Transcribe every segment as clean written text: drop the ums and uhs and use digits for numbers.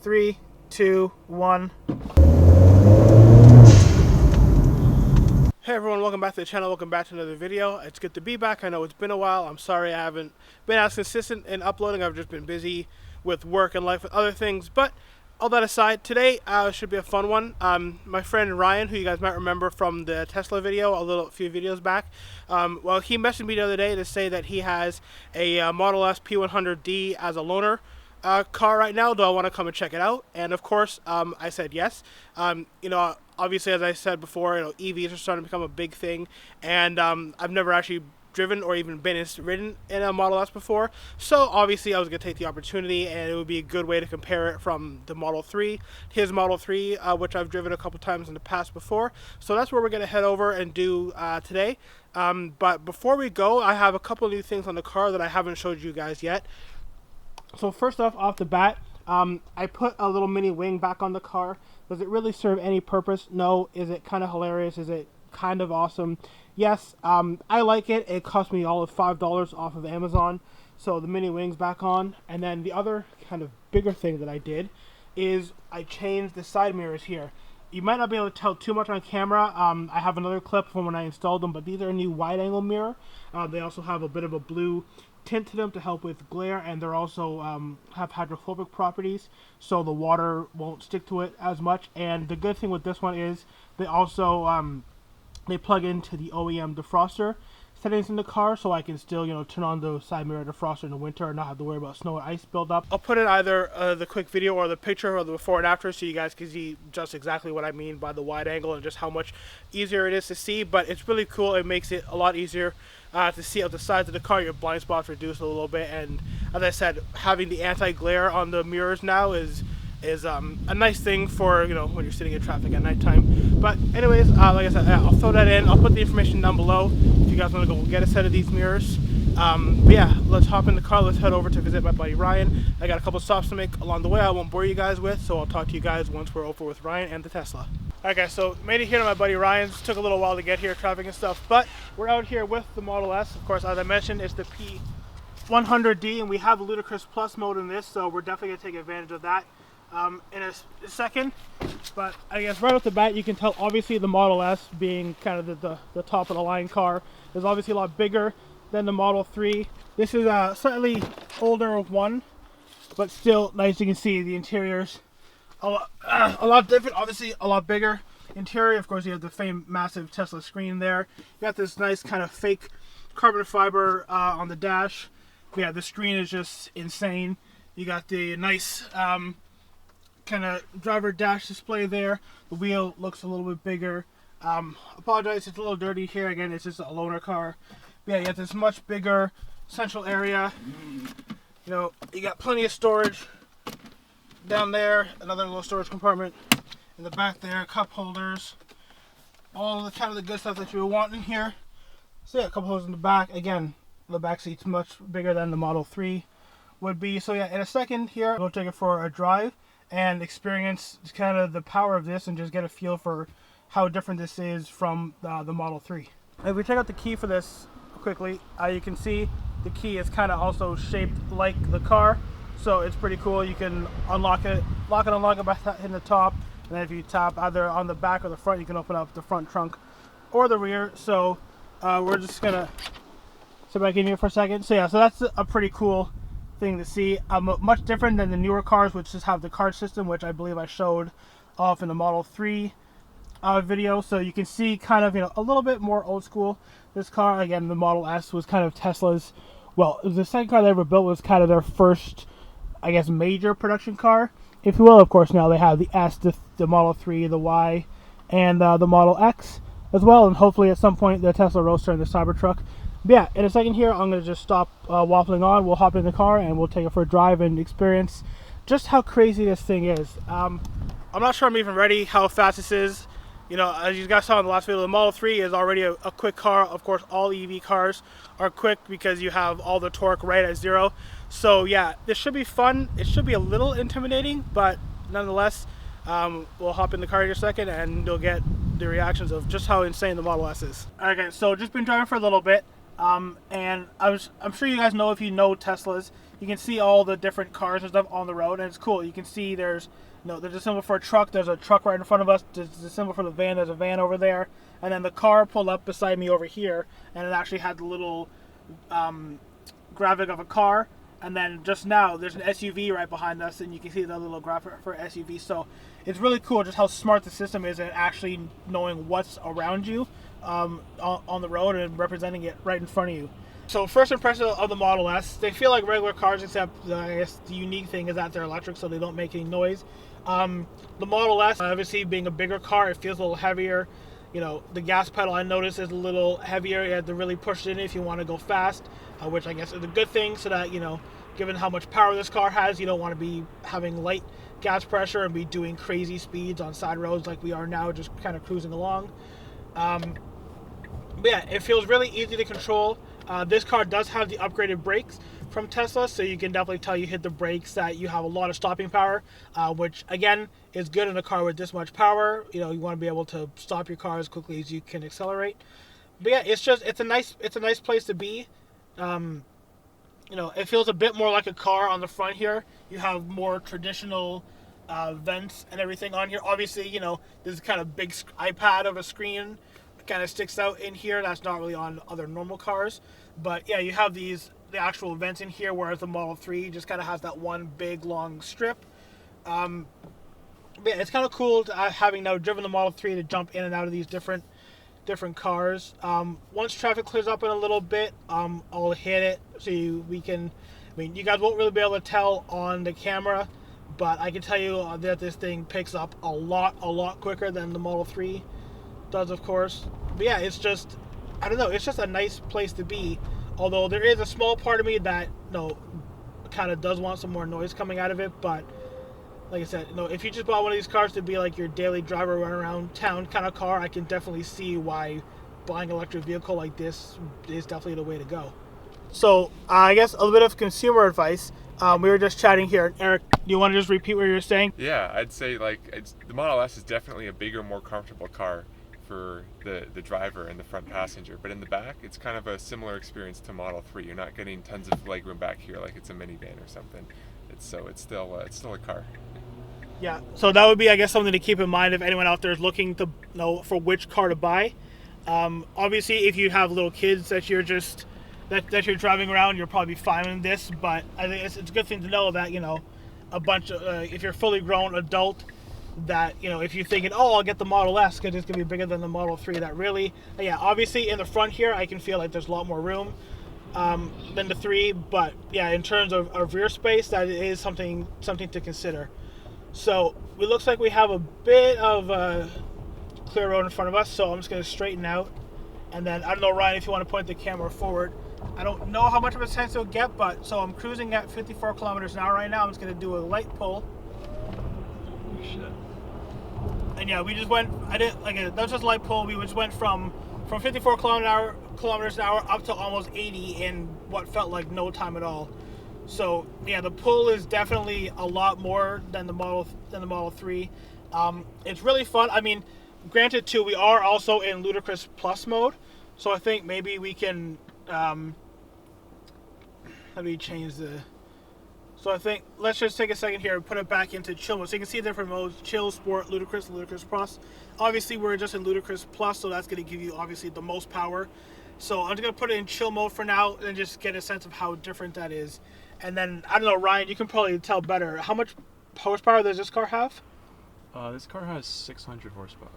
3, 2, 1. Hey everyone, welcome back to the channel, welcome back to another video. It's good to be back. I know it's been a while. I'm sorry I haven't been as consistent in uploading. I've just been busy with work and life and other things. But all that aside, today should be a fun one. My friend Ryan, who you guys might remember from the Tesla video a few videos back, well, he messaged me the other day to say that he has a Model S P100D as a loaner car right now. Do I want to come and check it out? And of course, I said yes. Obviously, as I said before, EVs are starting to become a big thing, and I've never actually driven or even been ridden in a Model S before. So obviously, I was going to take the opportunity, and it would be a good way to compare it from the Model 3, his Model 3, which I've driven a couple times in the past before. So that's where we're going to head over and do today. But before we go, I have a couple new things on the car that I haven't showed you guys yet. So first off the bat, I put a little mini wing back on the car. Does it really serve any purpose? No. Is it kind of hilarious? Is it kind of awesome? Yes. I like it. It cost me all of $5 off of Amazon. So the mini wing's back on. And then the other kind of bigger thing that I did is I changed the side mirrors here. You might not be able to tell too much on camera. I have another clip from when I installed them, but these are a new wide angle mirror. They also have a bit of a blue tint to them to help with glare, and they're also have hydrophobic properties, so the water won't stick to it as much. And the good thing with this one is they also they plug into the OEM defroster settings in the car, so I can still turn on the side mirror defroster in the winter and not have to worry about snow or ice buildup. I'll put in either the quick video or the picture of the before and after, so you guys can see just exactly what I mean by the wide angle and just how much easier it is to see. But it's really cool. It makes it a lot easier to see out the sides of the car. Your blind spots reduced a little bit, and as I said, having the anti-glare on the mirrors now is a nice thing for when you're sitting in traffic at nighttime. But anyways, like I said, I'll throw that in. I'll put the information down below if you guys want to go get a set of these mirrors. But yeah, let's hop in the car. Let's head over to visit my buddy Ryan. I got a couple stops to make along the way I won't bore you guys with, so I'll talk to you guys once we're over with Ryan and the Tesla. Alright guys, so made it here to my buddy Ryan's. Took a little while to get here, traffic and stuff, but we're out here with the Model S. Of course, as I mentioned, it's the P100D, and we have a Ludicrous Plus mode in this, so we're definitely going to take advantage of that in a second. But I guess right off the bat, you can tell obviously the Model S, being kind of the top of the line car, is obviously a lot bigger than the Model 3. This is a slightly older one, but still nice. You can see the interiors a lot different, obviously a lot bigger interior. Of course, you have the famed massive Tesla screen there. You got this nice kind of fake carbon fiber on the dash. But yeah, the screen is just insane. You got the nice kind of driver dash display there. The wheel looks a little bit bigger. Apologize, it's a little dirty here. Again, it's just a loaner car. But yeah, you got this much bigger central area. You got plenty of storage down there. Another little storage compartment in the back there. Cup holders. All the kind of the good stuff that you would want in here. So yeah, a couple holes in the back. Again, the back seat's much bigger than the Model 3 would be. So yeah, in a second here, we'll take it for a drive and experience kind of the power of this and just get a feel for how different this is from the Model 3. If we check out the key for this quickly, you can see the key is kind of also shaped like the car, so it's pretty cool. You can unlock it, unlock it by hitting the top, and then if you tap either on the back or the front, you can open up the front trunk or the rear. So we're just gonna sit back in here for a second. So yeah, so that's a pretty cool thing to see. Much different than the newer cars, which just have the card system, which I believe I showed off in the Model 3 video. So you can see kind of a little bit more old school. This car, again, the Model S was kind of Tesla's, well, it was the second car they ever built, was kind of their first, I guess, major production car, if you will. Of course, now they have the S, the Model 3, the Y, and the Model X as well, and hopefully at some point the Tesla Roadster and the Cybertruck. But yeah, in a second here, I'm going to just stop waffling on. We'll hop in the car and we'll take it for a drive and experience just how crazy this thing is. I'm not sure I'm even ready how fast this is. As you guys saw in the last video, the Model 3 is already a quick car. Of course, all EV cars are quick because you have all the torque right at 0. So yeah, this should be fun. It should be a little intimidating, but nonetheless, we'll hop in the car in a second and you'll get the reactions of just how insane the Model S is. Alright guys, so just been driving for a little bit. And I'm sure you guys know, if you know Teslas, you can see all the different cars and stuff on the road, and it's cool. You can see there's a symbol for a truck. There's a truck right in front of us. There's a symbol for the van. There's a van over there, and then the car pulled up beside me over here, and it actually had the little graphic of a car. And then just now, there's an SUV right behind us, and you can see the little graphic for SUV. So it's really cool just how smart the system is at actually knowing what's around you on the road and representing it right in front of you. So first impression of the Model S, they feel like regular cars, except I guess the unique thing is that they're electric, so they don't make any noise. The Model S, obviously being a bigger car, it feels a little heavier. The gas pedal, I noticed, is a little heavier. You have to really push it in if you want to go fast, which I guess is a good thing, so that, given how much power this car has, you don't want to be having light gas pressure and be doing crazy speeds on side roads like we are now, just kind of cruising along. But yeah, it feels really easy to control. This car does have the upgraded brakes from Tesla, so you can definitely tell you hit the brakes that you have a lot of stopping power, which again is good in a car with this much power. You want to be able to stop your car as quickly as you can accelerate. But yeah, it's a nice place to be. It feels a bit more like a car on the front here. You have more traditional vents and everything on here. Obviously, this kind of big iPad of a screen kind of sticks out in here. That's not really on other normal cars. But yeah, you have the actual vents in here, whereas the Model 3 just kind of has that one big long strip. But yeah, it's kind of cool to, having now driven the Model 3, to jump in and out of these different cars. Once traffic clears up in a little bit, I'll hit it so you guys won't really be able to tell on the camera, but I can tell you that this thing picks up a lot quicker than the Model 3 does, of course. But yeah, it's just, I don't know, it's just a nice place to be. Although there is a small part of me that kind of does want some more noise coming out of it. But like I said, if you just bought one of these cars to be like your daily driver, run around town kind of car, I can definitely see why buying an electric vehicle like this is definitely the way to go. So I guess a little bit of consumer advice. We were just chatting here. Eric, do you want to just repeat what you were saying? Yeah, I'd say the Model S is definitely a bigger, more comfortable car for the driver and the front passenger, but in the back it's kind of a similar experience to Model 3. You're not getting tons of legroom back here like it's a minivan or something. It's still a car. Yeah, so that would be, I guess, something to keep in mind if anyone out there is looking to know for which car to buy. Obviously, if you have little kids that you're driving around, you're probably fine with this. But I think it's a good thing to know that a bunch of if you're a fully grown adult, that if you're thinking, oh, I'll get the Model S because it's gonna be bigger than the Model 3, that really, yeah, obviously in the front here I can feel like there's a lot more room than the 3, but yeah, in terms of rear space, that is something to consider. So it looks like we have a bit of a clear road in front of us, so I'm just going to straighten out, and then I don't know, Ryan, if you want to point the camera forward. I don't know how much of a sense it'll get, but so I'm cruising at 54 kilometers an hour right now. I'm just going to do a light pull. Shit. And yeah, we just went, that was just a light pull. We just went from 54 kilometers an hour up to almost 80 in what felt like no time at all. So yeah, the pull is definitely a lot more than the Model 3. It's really fun. I mean, granted too, we are also in Ludicrous Plus mode, so I think maybe we can how do we change the, so I think let's just take a second here and put it back into chill mode, so you can see different modes: chill, sport, Ludicrous, Ludicrous Plus. Obviously we're just in Ludicrous Plus, so that's going to give you obviously the most power. So I'm just going to put it in chill mode for now and just get a sense of how different that is. And then, I don't know, Ryan, you can probably tell better. How much horsepower does this car have? This car has 600 horsepower.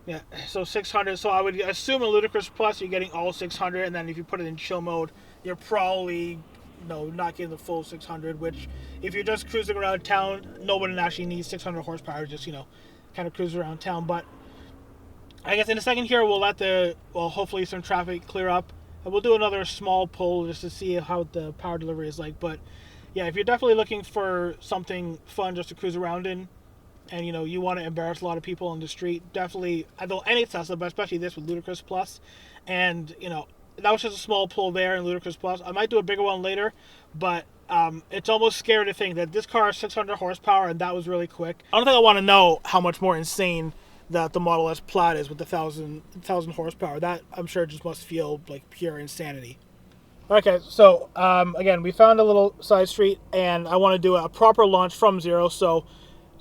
Yeah, so 600. So I would assume in Ludicrous Plus you're getting all 600, and then if you put it in chill mode, you're probably not getting the full 600, which if you're just cruising around town, nobody actually needs 600 horsepower, just, kind of cruise around town. But I guess in a second here, we'll let hopefully some traffic clear up. And we'll do another small pull just to see how the power delivery is like. But yeah, if you're definitely looking for something fun just to cruise around in, and you want to embarrass a lot of people on the street, definitely, I don't any Tesla, but especially this with Ludicrous Plus. And that was just a small pull there in Ludicrous Plus. I might do a bigger one later, but it's almost scary to think that this car has 600 horsepower and that was really quick. I don't think I want to know how much more insane that the Model S Plaid is with the 1,000 horsepower. That, I'm sure, just must feel like pure insanity. Okay, so again, we found a little side street, and I want to do a proper launch from zero. So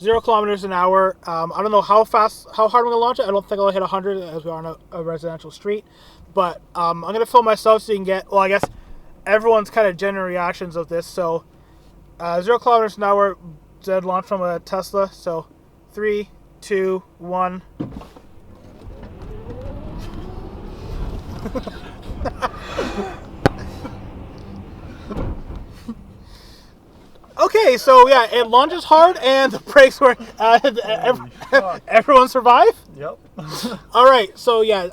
0 kilometers an hour. I don't know how fast, how hard I'm gonna launch it. I don't think I'll hit 100 as we are on a residential street. But I'm gonna film myself so you can get. Well, I guess everyone's kind of general reactions of this. So 0 kilometers an hour, dead launch from a Tesla. So 3, 2, 1. Okay, so yeah, it launches hard and the brakes work. Everyone survive? Yep. All right, so yeah,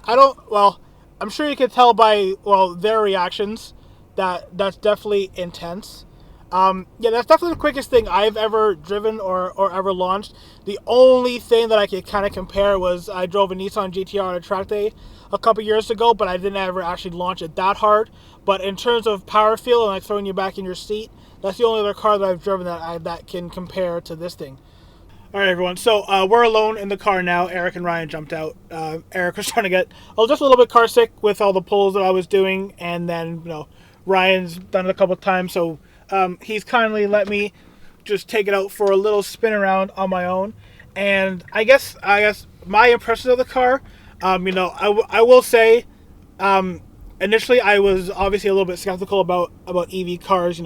well, I'm sure you can tell by, well, their reactions that that's definitely intense. Yeah, that's definitely the quickest thing I've ever driven or ever launched. The only thing that I could kind of compare was I drove a Nissan GTR on a track day a couple years ago, but I didn't ever actually launch it that hard. But in terms of power feel and like throwing you back in your seat, that's the only other car that I've driven that can compare to this thing. All right, everyone. So we're alone in the car now. Eric and Ryan jumped out. Eric was trying to get just a little bit car sick with all the pulls that I was doing, and then Ryan's done it a couple of times, so he's kindly let me just take it out for a little spin around on my own. And I guess my impressions of the car, I will say, initially I was obviously a little bit skeptical about EV cars.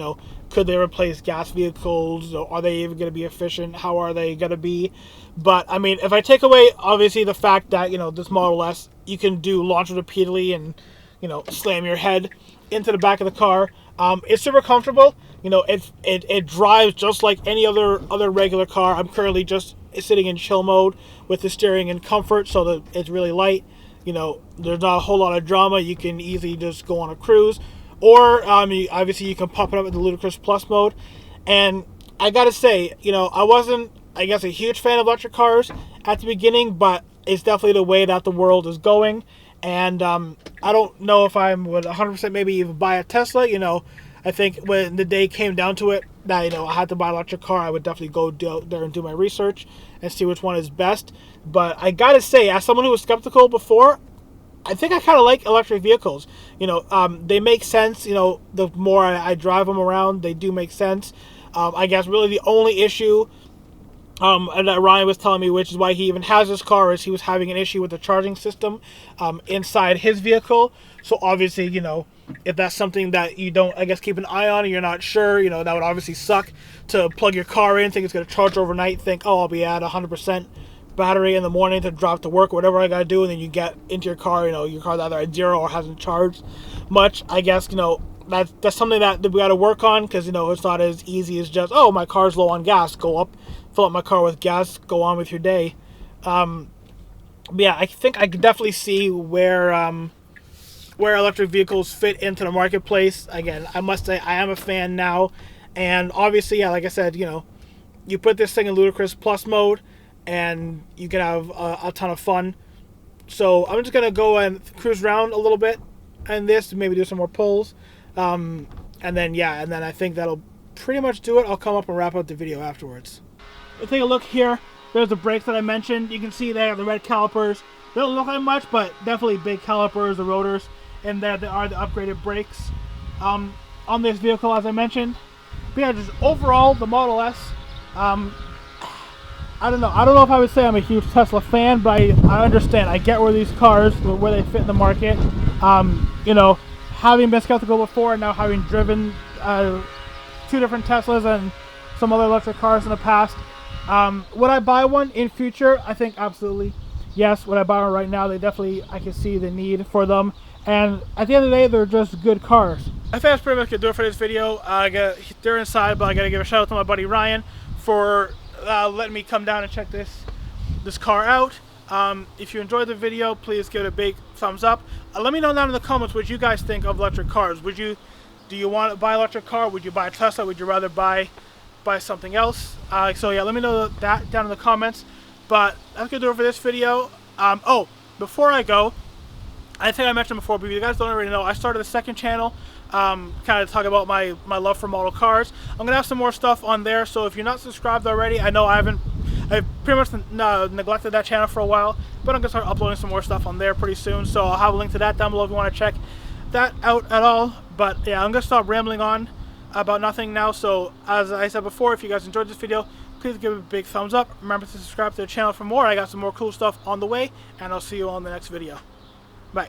Could they replace gas vehicles? Are they even going to be efficient? How are they going to be? But I mean, if I take away obviously the fact that this Model S, you can do launch repeatedly and slam your head into the back of the car. It's super comfortable. It drives just like any other regular car. I'm currently just sitting in chill mode with the steering in comfort, so that it's really light. There's not a whole lot of drama. You can easily just go on a cruise. Or, obviously, you can pop it up in the Ludicrous Plus mode. And I gotta say, I wasn't, I guess, a huge fan of electric cars at the beginning, but it's definitely the way that the world is going. And I don't know if I would 100% maybe even buy a Tesla. I think when the day came down to it, that, I had to buy an electric car, I would definitely go out there and do my research and see which one is best. But I gotta say, as someone who was skeptical before, I think I kind of like electric vehicles. They make sense. The more I drive them around, they do make sense. I guess really the only issue that Ryan was telling me, which is why he even has this car, is he was having an issue with the charging system inside his vehicle. So obviously, if that's something that you don't, I guess, keep an eye on and you're not sure, that would obviously suck to plug your car in, think it's going to charge overnight, think, oh, I'll be at 100% battery in the morning to drive to work, whatever I gotta do, and then you get into your car, your car's either at zero or hasn't charged much. I guess that's something that we gotta work on, because it's not as easy as just, oh, my car's low on gas, go up, fill up my car with gas, go on with your day. Yeah, I think I could definitely see where electric vehicles fit into the marketplace. Again, I must say I am a fan now, and obviously, yeah, like I said, you put this thing in Ludicrous Plus mode and you can have a ton of fun. So I'm just going to go and cruise around a little bit and maybe do some more pulls. And then I think that'll pretty much do it. I'll come up and wrap up the video afterwards. Let's take a look here. There's the brakes that I mentioned. You can see there the red calipers. They don't look like much, but definitely big calipers, the rotors. And there they are, the upgraded brakes on this vehicle, as I mentioned. But yeah, just overall, the Model S, I don't know if I would say I'm a huge Tesla fan, but I understand. I get where these cars, where they fit in the market. Having been skeptical before and now having driven 2 different Teslas and some other electric cars in the past, would I buy one in future? I think absolutely yes. Would I buy one right now? I can see the need for them. And at the end of the day, they're just good cars. I think that's pretty much going to do it for this video. They're inside, but I got to give a shout out to my buddy Ryan for letting me come down and check this car out. If you enjoyed the video, please give it a big thumbs up. Let me know down in the comments what you guys think of electric cars. Do you want to buy an electric car? Would you buy a Tesla? Would you rather buy something else? So yeah, let me know that down in the comments. But that's gonna do it for this video. Before I go, I think I mentioned before, but if you guys don't already know, I started a second channel, kind of talk about my love for model cars. I'm going to have some more stuff on there, so if you're not subscribed already, I know I've pretty much neglected that channel for a while, but I'm going to start uploading some more stuff on there pretty soon, so I'll have a link to that down below if you want to check that out at all. But yeah, I'm gonna stop rambling on about nothing now. So as I said before, if you guys enjoyed this video, please give it a big thumbs up. Remember to subscribe to the channel for more. I got some more cool stuff on the way, and I'll see you all in the next video. Bye.